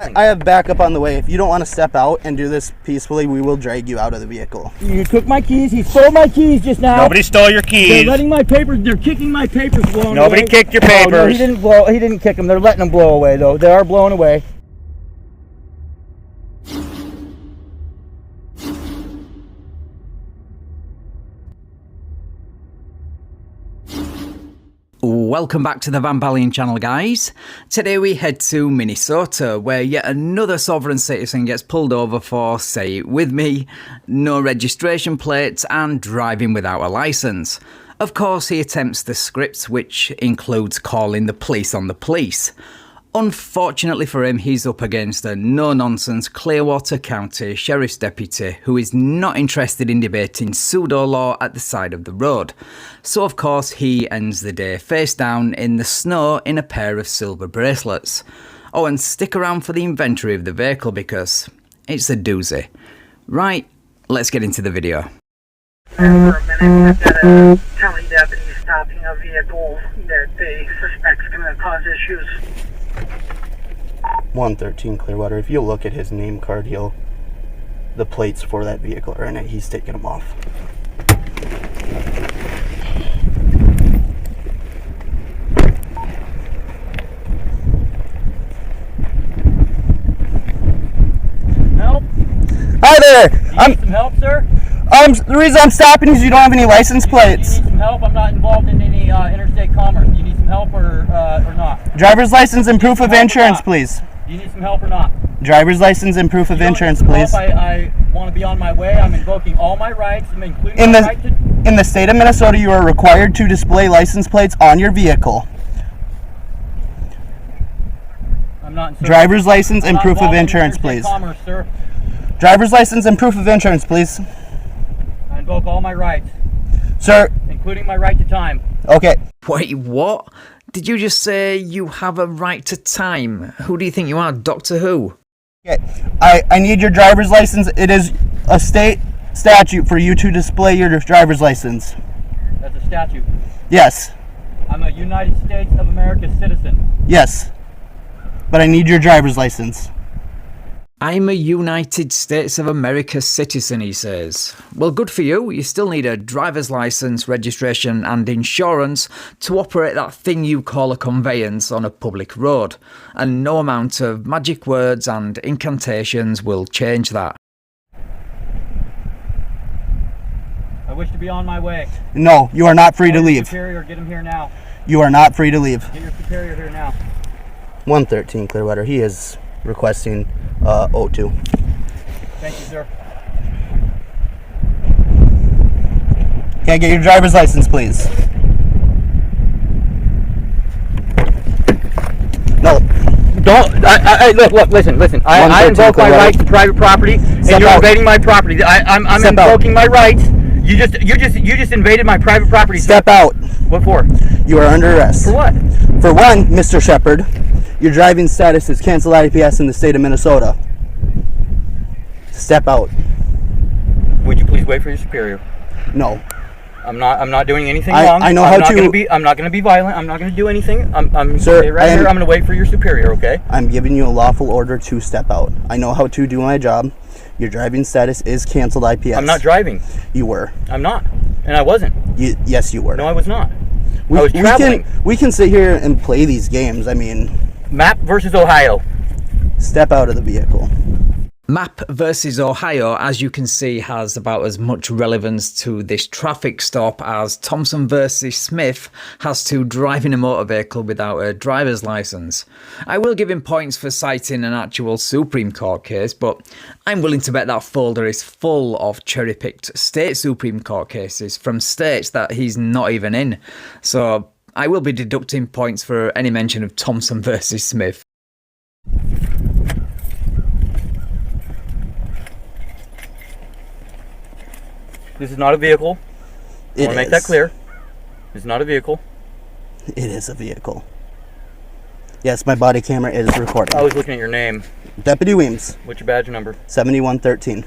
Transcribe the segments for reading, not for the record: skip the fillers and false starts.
I have backup on the way. If you don't want to step out and do this peacefully, we will drag you out of the vehicle. You took my keys. He stole my keys just now. Nobody stole your keys. They're letting my papers. They're kicking my papers blown Nobody away. kicked your papers. No, he didn't blow. He didn't kick them. They're letting them blow away though. They are blown away. Welcome back to the Balion channel, guys. Today we head to Minnesota, where yet another sovereign citizen gets pulled over for, say it with me, no registration plates and driving without a license. Of course, he attempts the script, which includes calling the police on the police. Unfortunately for him, he's up against a no-nonsense Clearwater County Sheriff's Deputy who is not interested in debating pseudo-law at the side of the road. So of course he ends the day face down in the snow in a pair of silver bracelets. Oh, and stick around for the inventory of the vehicle because it's a doozy. Right, let's get into the video. For a minute, we've got a county deputy stopping a vehicle that they suspect is going to cause issues. 113 Clearwater. If you look at his name card, the plates for that vehicle are in it. He's taking them off. Help? Hi there. You need some help, sir? The reason I'm stopping is you don't have any license plates. You need some help? I'm not involved in any interstate commerce. Do you need some help or not? Driver's license and proof of insurance, please. Do you need some help or not? Driver's license and proof of insurance, please. I want to be on my way. I'm invoking all my rights, including In my right to... in the state of Minnesota, you are required to display license plates on your vehicle. I'm not in Driver's license I'm and not proof of involved in insurance, interstate please. Commerce, sir. Driver's license and proof of insurance, please. I invoke all my rights, Sir. including my right to time. Okay. Wait, what? Did you just say you have a right to time? Who do you think you are, Doctor Who? Okay. I need your driver's license. It is a state statute for you to display your driver's license. That's a statute. Yes. I'm a United States of America citizen. Yes. But I need your driver's license. I'm a United States of America citizen, he says. Well, good for you. You still need a driver's license, registration and insurance to operate that thing you call a conveyance on a public road. And no amount of magic words and incantations will change that. I wish to be on my way. No, you are not free to leave. Superior, get him here now. You are not free to leave. Get your superior here now. 113 Clearwater. He is requesting O2. Thank you, sir. Can I get your driver's license, please? No. Don't. Look. Listen. I invoke my right to private property, and you're invading my property. I'm invoking my rights. You just invaded my private property. Step out. What for? You are under arrest. For what? For one, Mr. Shepard, your driving status is canceled IPS in the state of Minnesota. Step out. Would you please wait for your superior? No. I'm not doing anything wrong. I know I'm how not to. I'm not going to be violent. I'm not going to do anything. I'm Sir, stay right here. I'm going to wait for your superior. Okay? I'm giving you a lawful order to step out. I know how to do my job. Your driving status is canceled IPS. I'm not driving. You were. I'm not, and I wasn't. Yes, you were. No, I was not. I was traveling. We can sit here and play these games. I mean, Map versus Ohio. Step out of the vehicle. Map versus Ohio, as you can see, has about as much relevance to this traffic stop as Thompson versus Smith has to driving a motor vehicle without a driver's license. I will give him points for citing an actual Supreme Court case, but I'm willing to bet that folder is full of cherry-picked state Supreme Court cases from states that he's not even in. So I will be deducting points for any mention of Thompson versus Smith. This is not a vehicle. I want to make that clear. It's not a vehicle. It is a vehicle. Yes, my body camera is recording. I was looking at your name. Deputy Weems. What's your badge number? 7113.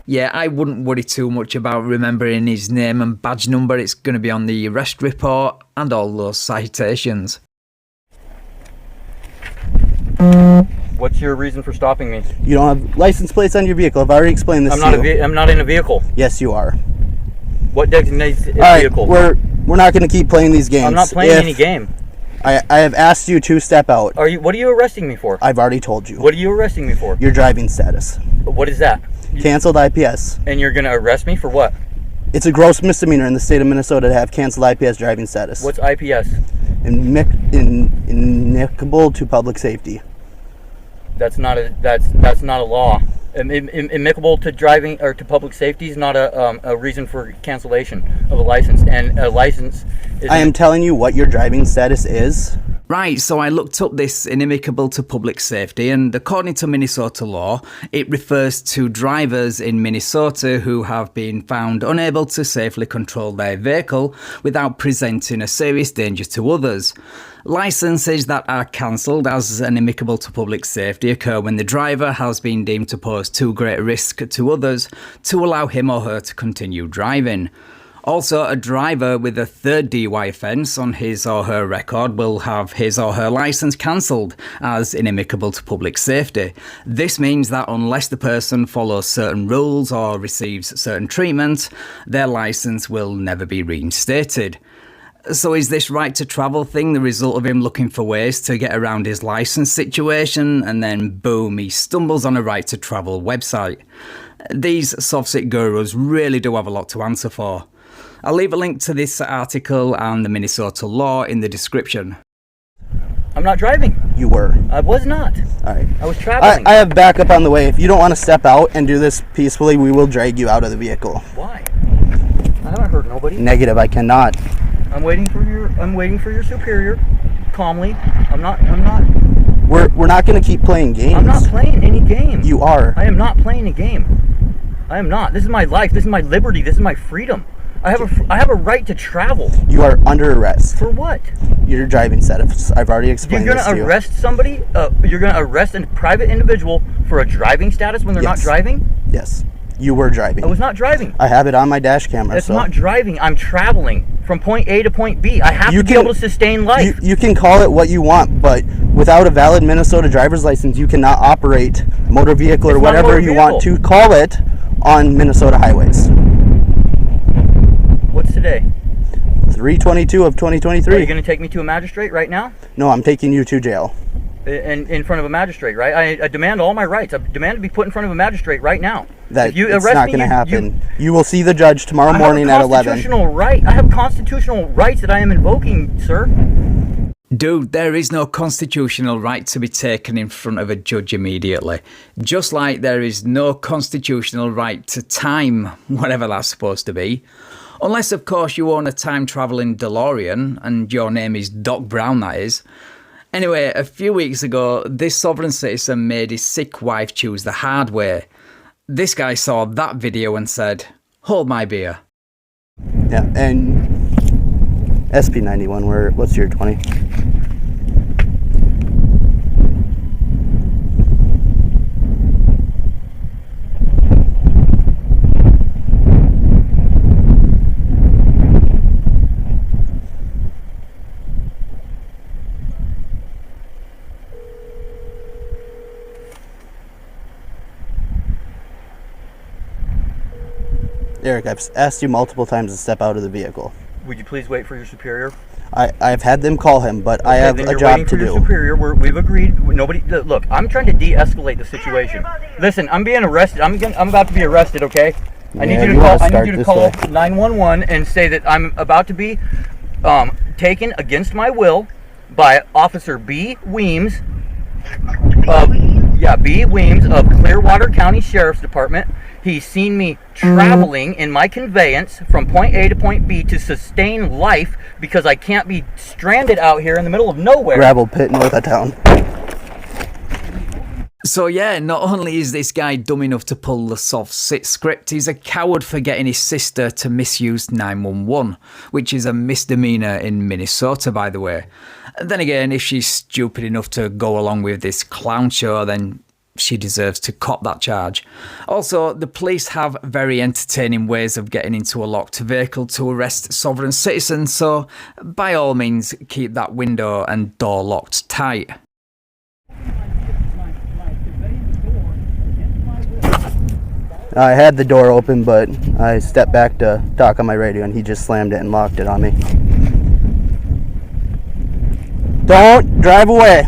Yeah, I wouldn't worry too much about remembering his name and badge number. It's going to be on the arrest report and all those citations. What's your reason for stopping me? You don't have license plates on your vehicle. I've already explained this to you. I'm not in a vehicle. Yes, you are. What designates a vehicle? We're not going to keep playing these games. I'm not playing any game. I have asked you to step out. What are you arresting me for? I've already told you. What are you arresting me for? Your driving status. What is that? Canceled IPS. And you're going to arrest me for what? It's a gross misdemeanor in the state of Minnesota to have canceled IPS driving status. What's IPS? Inimical to public safety. That's not a law. Inimical to driving or to public safety is not a reason for cancellation of a license. And a license is... I am telling you what your driving status is. Right, so I looked up this inimical to public safety, and according to Minnesota law, it refers to drivers in Minnesota who have been found unable to safely control their vehicle without presenting a serious danger to others. Licenses that are cancelled as inimical to public safety occur when the driver has been deemed to pose too great a risk to others to allow him or her to continue driving. Also, a driver with a third DUI offence on his or her record will have his or her licence cancelled as inimical to public safety. This means that unless the person follows certain rules or receives certain treatment, their licence will never be reinstated. So is this right to travel thing the result of him looking for ways to get around his licence situation, and then boom, he stumbles on a right to travel website? These soft-sit gurus really do have a lot to answer for. I'll leave a link to this article and the Minnesota law in the description. I'm not driving. You were. I was not. All right. I was traveling. I have backup on the way. If you don't want to step out and do this peacefully, we will drag you out of the vehicle. Why? I haven't hurt nobody. Negative, I cannot. I'm waiting for your superior. Calmly. I'm not. We're not going to keep playing games. I'm not playing any game. You are. I am not playing a game. I am not. This is my life. This is my liberty. This is my freedom. I have a right to travel. You are under arrest. For what? Your driving status. I've already explained this to you. You're going to arrest somebody? You're going to arrest a private individual for a driving status when they're not driving? Yes. You were driving. I was not driving. I have it on my dash camera. It's not driving. I'm traveling from point A to point B. I have to be able to sustain life. You can call it what you want, but without a valid Minnesota driver's license, you cannot operate motor vehicle or whatever you want to call it on Minnesota highways. What's today? 3/22 of 2023. Are you going to take me to a magistrate right now? No, I'm taking you to jail. In front of a magistrate, right? I demand all my rights. I demand to be put in front of a magistrate right now. It's not going to happen. You will see the judge tomorrow morning at 11. I have a constitutional right. I have constitutional rights that I am invoking, sir. Dude, there is no constitutional right to be taken in front of a judge immediately. Just like there is no constitutional right to time, whatever that's supposed to be. Unless, of course, you own a time-travelling DeLorean, and your name is Doc Brown, that is. Anyway, a few weeks ago, this sovereign citizen made his sick wife choose the hard way. This guy saw that video and said, "Hold my beer." Yeah, and SP91, what's your 20? Eric, I've asked you multiple times to step out of the vehicle. Would you please wait for your superior? I've had them call him, but okay, I have a job to do. Your superior. We've agreed. Nobody. Look, I'm trying to de-escalate the situation. Listen, I'm being arrested. I'm about to be arrested. Okay. I need you to call 911 and say that I'm about to be taken against my will by Officer B. Weems. B. Weems of Clearwater County Sheriff's Department. He's seen me traveling in my conveyance from point A to point B to sustain life because I can't be stranded out here in the middle of nowhere. Gravel pit north of town. So yeah, not only is this guy dumb enough to pull the soft sit script, he's a coward for getting his sister to misuse 911, which is a misdemeanor in Minnesota, by the way. Then again, if she's stupid enough to go along with this clown show, then she deserves to cop that charge. Also, the police have very entertaining ways of getting into a locked vehicle to arrest sovereign citizens, so by all means keep that window and door locked tight. I had the door open, but I stepped back to talk on my radio, and he just slammed it and locked it on me. Don't drive away.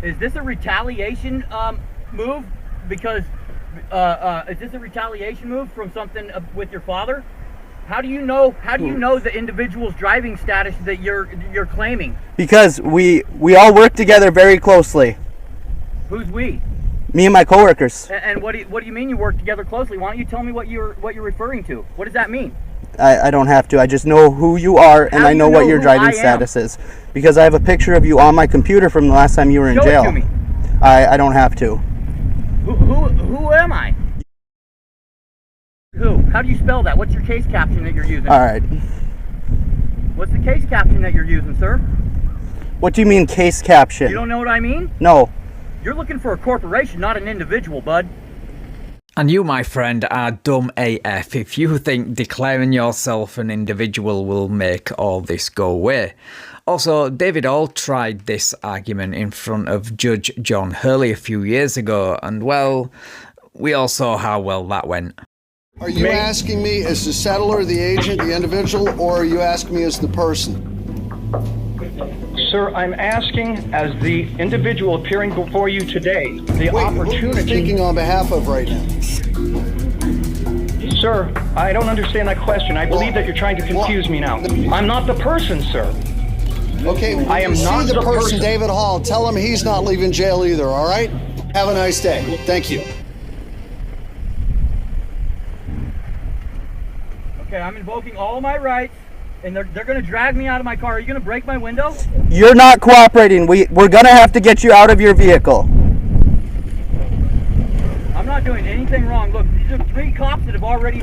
Is this a retaliation move? Because is this a retaliation move from something with your father? How do you know? How do you know the individual's driving status that you're claiming? Because we all work together very closely. Who's we? Me and my coworkers. And what do you mean you work together closely? Why don't you tell me what you're referring to? What does that mean? I don't have to. I just know who you are, and I know what your driving status is. Because I have a picture of you on my computer from the last time you were in jail. Show it to me. I don't have to. Who am I? Who? How do you spell that? What's your case caption that you're using? All right. What's the case caption that you're using, sir? What do you mean case caption? You don't know what I mean? No. You're looking for a corporation, not an individual, bud. And you, my friend, are dumb AF if you think declaring yourself an individual will make all this go away. Also, David Hall tried this argument in front of Judge John Hurley a few years ago, and well, we all saw how well that went. Are you asking me as the settler, the agent, the individual, or are you asking me as the person? Sir, I'm asking as the individual appearing before you today, the opportunity... Who are you speaking on behalf of right now? Sir, I don't understand that question. I believe that you're trying to confuse me now. I'm not the person, sir. Okay, I am not the the person, person. David Hall. Tell him he's not leaving jail either, all right? Have a nice day. Thank you. Okay, I'm invoking all my rights, and they're going to drag me out of my car. Are you going to break my window? You're not cooperating. We're going to have to get you out of your vehicle. I'm not doing anything wrong. Look, these are three cops that have already...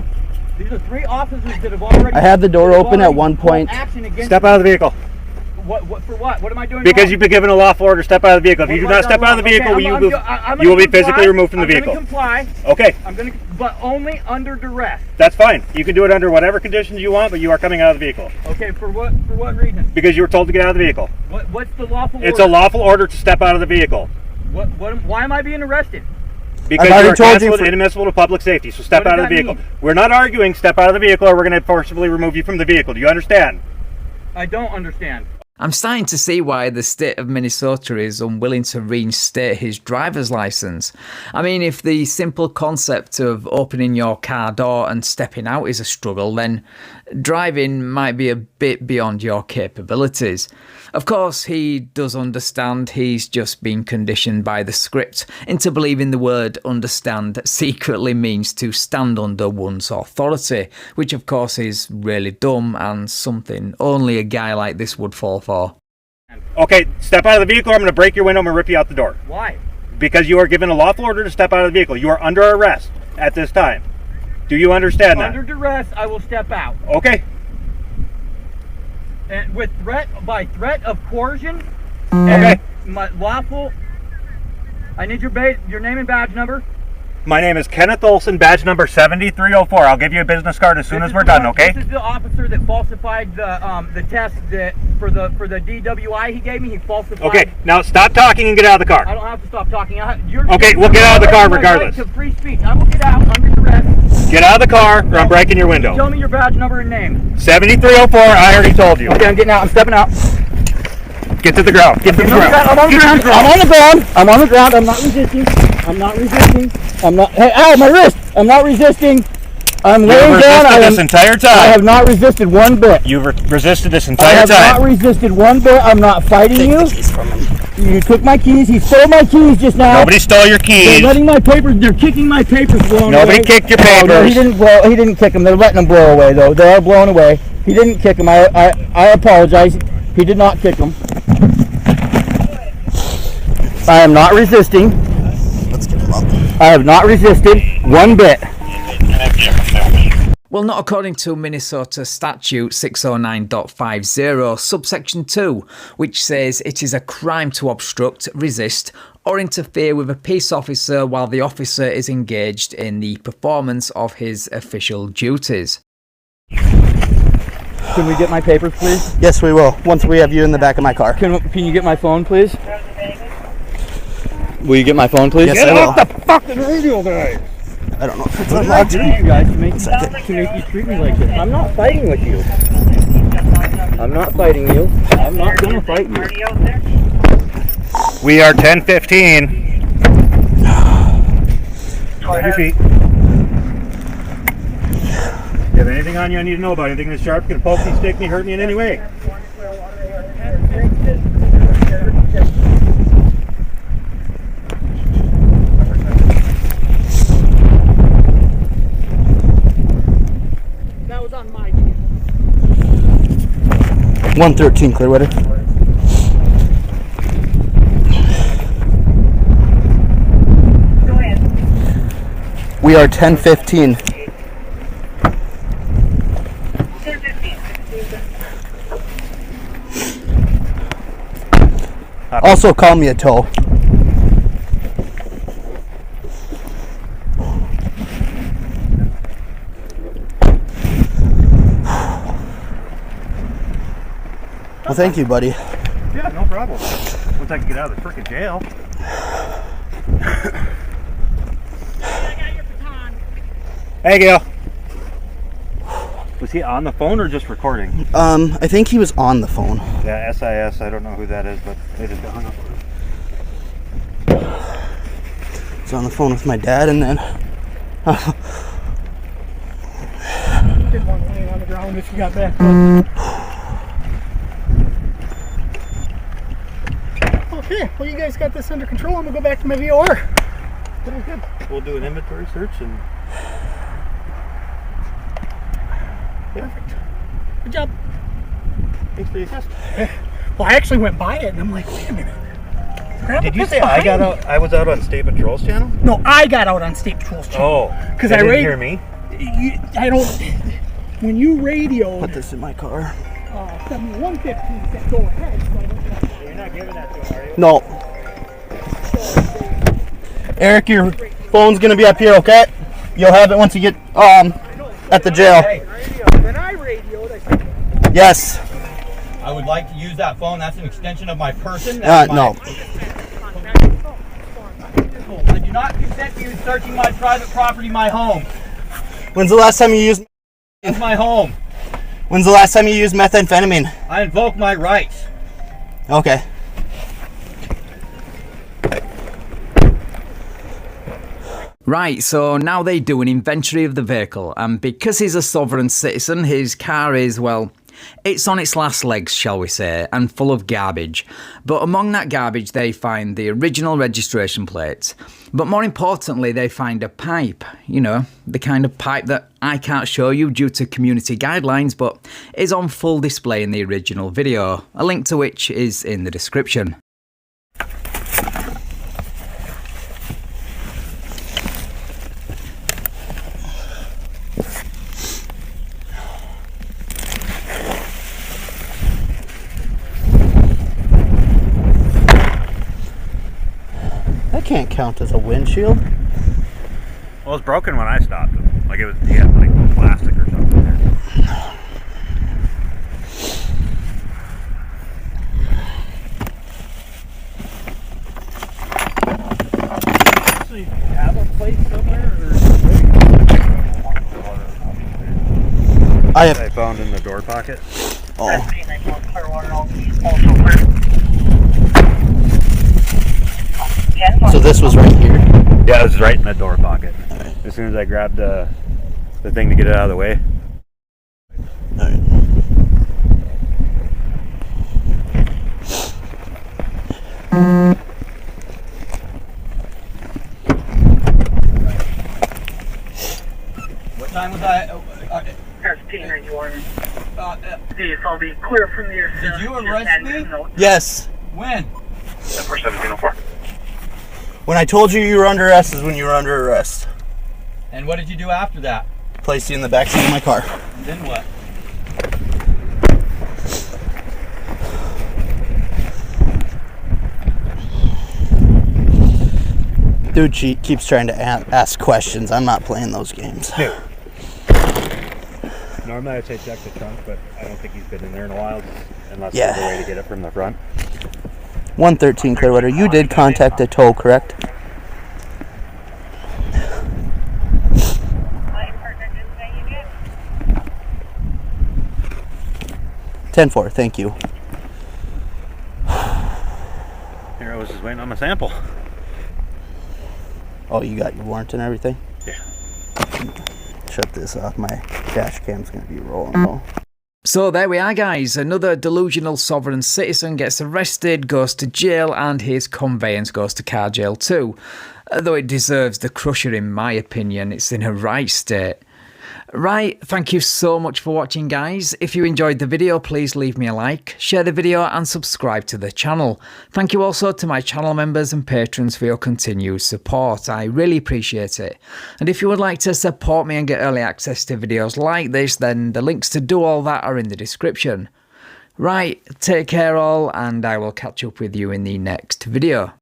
These are three officers that have already... I had the door open at one point. Step out of the vehicle. What for what? What am I doing Because wrong? you've been given a lawful order to step out of the vehicle. If you do not step out of the vehicle, Okay, you will be physically removed from the vehicle. I'm going to comply. Okay, I'm going to... But only under duress. that's fine. You can do it under whatever conditions you want, but you are coming out of the vehicle. Okay, for what reason? Because you were told to get out of the vehicle. What's the lawful order? It's a lawful order to step out of the vehicle. Why am I being arrested? Because you are canceled and inadmissible to public safety, so step out of the vehicle. Mean? We're not arguing step out of the vehicle or we're going to forcibly remove you from the vehicle. Do you understand? I don't understand. I'm starting to see why the state of Minnesota is unwilling to reinstate his driver's license. I mean, if the simple concept of opening your car door and stepping out is a struggle, then driving might be a bit beyond your capabilities. Of course, he does understand he's just been conditioned by the script into believing the word understand secretly means to stand under one's authority, which of course is really dumb and something only a guy like this would fall for. Okay, step out of the vehicle or I'm going to break your window and rip you out the door. Why? Because you are given a lawful order to step out of the vehicle. You are under arrest at this time. Do you understand that? Under duress, I will step out. Okay. And with by threat of coercion, Okay. and my lawful. I need your name and badge number. My name is Kenneth Olson, badge number 7304. I'll give you a business card as soon as we're done, okay? This is the officer that falsified the test that for the DWI he gave me. He falsified. Okay, now stop talking and get out of the car. I don't have to stop talking. Okay, we'll get out of the car regardless. To free speech. I will get out under duress. Get out of the car or I'm breaking your window. Tell me your badge number and name. 7304, I already told you. Okay, I'm getting out. I'm stepping out. Get to the ground. Get to the ground. I'm on the ground. I'm on the ground. I'm on the ground. I'm not resisting. I'm not resisting. I'm not. Hey, ow, my wrist. I'm not resisting. I'm laying down. This entire time. I have not resisted one bit. You've resisted this I entire have time. not resisted one bit. I'm not fighting you. You took my keys. He stole my keys just now. Nobody stole your They're keys. letting my papers. They're kicking my papers blown away. Nobody kicked your Oh, no, papers. he didn't kick them. They're letting them blow away though. They are blown away. He didn't kick them. I apologize. He did not kick them. I am not resisting. Let's get him up. I have not resisted one bit. Well, not according to Minnesota Statute 609.50, subsection 2, which says it is a crime to obstruct, resist, or interfere with a peace officer while the officer is engaged in the performance of his official duties. Can we get my papers, please? Yes, we will. Once we have you in the back of my car. Can you get my phone, please? Will you get my phone, please? Yes, Get I will. off the fucking radio guy! I don't know if it's What did I unlocked. do to you guys to make you treat me like this? I'm not fighting with you. I'm not fighting you. I'm not gonna fight you. We are 10:15. On your feet. You have anything on you I need to know about? Anything that's sharp, can poke me, stick me, hurt me in any way? That was on my channel. 113, Clearwater. We are 10:15. 10:15. Also, call me a tow. Well, thank you, buddy. Yeah, no problem. Once I can get out of the frickin' jail. Hey, Gail. Was he on the phone or just recording? I think he was on the phone. Yeah, SIS. I don't know who that is, but they just got hung up. He's on the phone with my dad, and then Didn't want to lay on the ground if you got back. Okay, well, you guys got this under control. I'm gonna go back to my VOR. Good. We'll do an inventory search and. Perfect. Good job. Thanks for the assist. Well, I actually went by it and I'm like, wait a minute. Grandpa Did you Pitt's say I got behind me. out? I was out on State Patrol's channel. No, I got out on State Patrol's channel. Oh, because they I didn't hear me. I don't. When you radioed put this in my car. 115 said go ahead. So I don't know. You're not giving that to him, are you? No. Eric, your phone's gonna be up here, okay? You'll have it once you get at the jail. When I radioed, I said, Yes. I would like to use that phone. That's an extension of my person. No. I do not consent to you searching my private property, my home. When's the last time you used? It's my home. When's the last time you used methamphetamine? I invoke my rights. Okay. Right, so now they do an inventory of the vehicle, and because he's a sovereign citizen, his car is, well, it's on its last legs, shall we say, and full of garbage. But among that garbage, they find the original registration plates. But more importantly, they find a pipe. You know, the kind of pipe that I can't show you due to community guidelines, but is on full display in the original video, a link to which is in the description. That can't count as a windshield. Well, it was broken when I stopped him. Like it was, he had like plastic or something there. So you have a plate somewhere, or I found in the door pocket. Oh. So this was right here? Yeah, it was right in the door pocket. Right. As soon as I grabbed the thing to get it out of the way. Alright. What time was I? Please, I'll be clear from the Did you arrest me? Yes. When? 1704. When I told you you were under arrest is when you were under arrest. And what did you do after that? Placed you in the backseat of my car. Then what? Dude keeps trying to ask questions. I'm not playing those games. No. Normally I'd say check the trunk, but I don't think he's been in there in a while, unless there's a way to get it from the front. 113 Clearwater. You did contact a tow, correct? 10-4, thank you. Here, I was just waiting on my sample. Oh, you got your warrant and everything? Yeah. Shut this off. My dash cam's going to be rolling though. So there we are, guys. Another delusional sovereign citizen gets arrested, goes to jail, and his conveyance goes to car jail too. Though it deserves the crusher in my opinion, it's in a right state. Right, thank you so much for watching, guys. If you enjoyed the video, please leave me a like, share the video and subscribe to the channel. Thank you also to my channel members and patrons for your continued support. I really appreciate it. And if you would like to support me and get early access to videos like this, then the links to do all that are in the description. Right, take care all, and I will catch up with you in the next video.